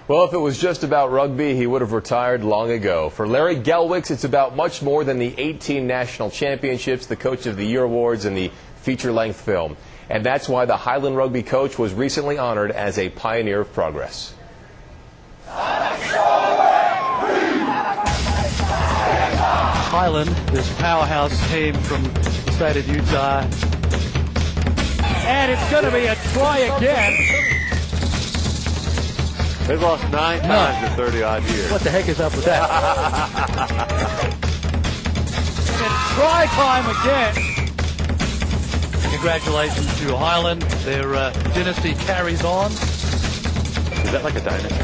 Well, if it was just about rugby, he would have retired long ago. For Larry Gelwix, it's about much more than the 18 national championships, the Coach of the Year awards, and the feature-length film. And that's why the Highland Rugby coach was recently honored as a pioneer of progress. Highland, this powerhouse team from the state of Utah. And it's going to be a try again. They've lost 9 times in 30-odd years. What the heck is up with that? It's try time again. Congratulations to Highland. Their dynasty carries on. Is that like a dynasty?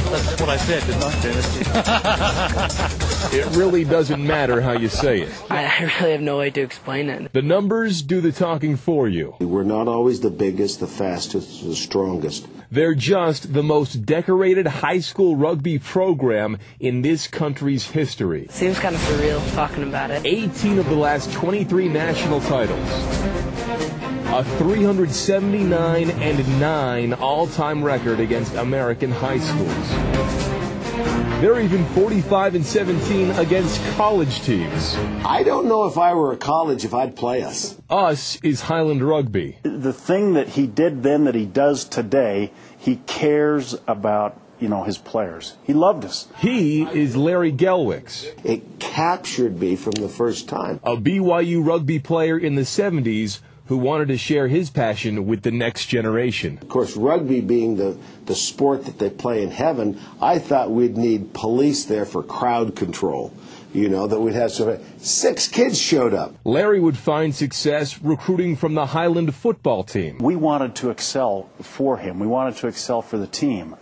That's what I said, didn't I? Dynasty. It really doesn't matter how you say it. I really have no way to explain it. The numbers do the talking for you. We're not always the biggest, the fastest, the strongest. They're just the most decorated high school rugby program in this country's history. Seems kind of surreal talking about it. 18 of the last 23 national titles. A 379-9 all-time record against American high schools. They're even 45-17 against college teams. I don't know if I were a college if I'd play us. Us is Highland Rugby. The thing that he did then that he does today, he cares about, his players. He loved us. He is Larry Gelwix. It captured me from the first time. A BYU rugby player in the 70s who wanted to share his passion with the next generation. Of course, rugby being the sport that they play in heaven, I thought we'd need police there for crowd control. That we'd have 6 kids showed up. Larry would find success recruiting from the Highland football team. We wanted to excel for him. We wanted to excel for the team.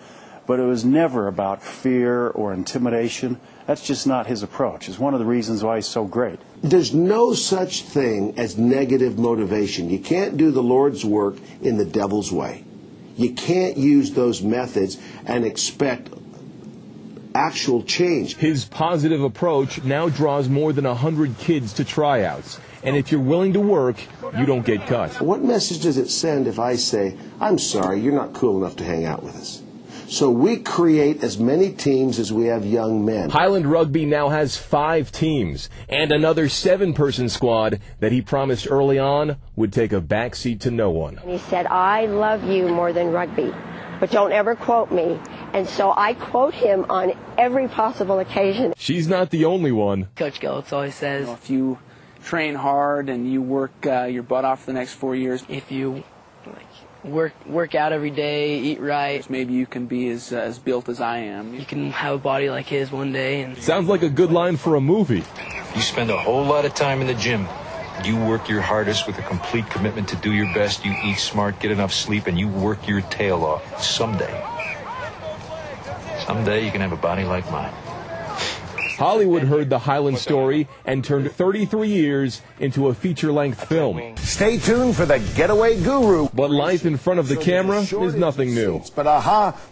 But it was never about fear or intimidation. That's just not his approach. It's one of the reasons why he's so great. There's no such thing as negative motivation. You can't do the Lord's work in the devil's way. You can't use those methods and expect actual change. His positive approach now draws more than 100 kids to tryouts. And if you're willing to work, you don't get cut. What message does it send if I say, I'm sorry, you're not cool enough to hang out with us? So we create as many teams as we have young men. Highland Rugby now has 5 teams and another 7-person squad that he promised early on would take a backseat to no one. And he said, I love you more than rugby, but don't ever quote me. And so I quote him on every possible occasion. She's not the only one. Coach Gelwix always says, if you train hard and you work your butt off for the next 4 years, if you work out every day, eat right, maybe you can be as built as I am. You can have a body like his one day. And sounds like a good line for a movie. You spend a whole lot of time in the gym. You work your hardest with a complete commitment to do your best. You eat smart, get enough sleep, and you work your tail off. Someday you can have a body like mine. Hollywood heard the Highland story and turned 33 years into a feature-length film. Stay tuned for the Getaway Guru. But life in front of the camera is nothing new. But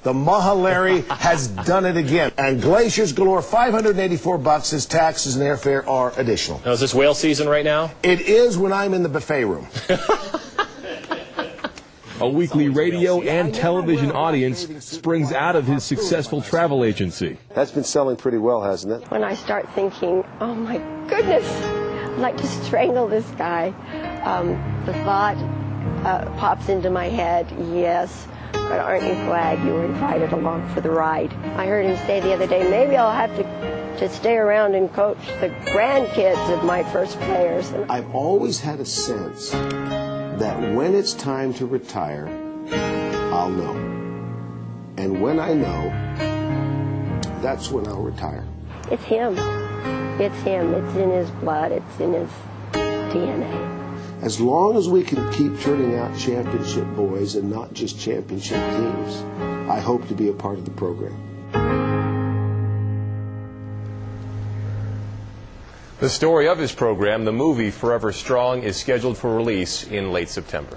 the Maha Larry has done it again. And glaciers galore, $584. His taxes and airfare are additional. Now, is this whale season right now? It is when I'm in the buffet room. A weekly radio and television audience springs out of his successful travel agency. That's been selling pretty well, hasn't it? When I start thinking, oh my goodness, I'd like to strangle this guy, the thought pops into my head, yes, but aren't you glad you were invited along for the ride? I heard him say the other day, maybe I'll have to stay around and coach the grandkids of my first players. I've always had a sense that when it's time to retire, I'll know. And when I know, that's when I'll retire. It's him. It's him. It's in his blood. It's in his DNA. As long as we can keep turning out championship boys and not just championship teams, I hope to be a part of the program. The story of his program, the movie Forever Strong, is scheduled for release in late September.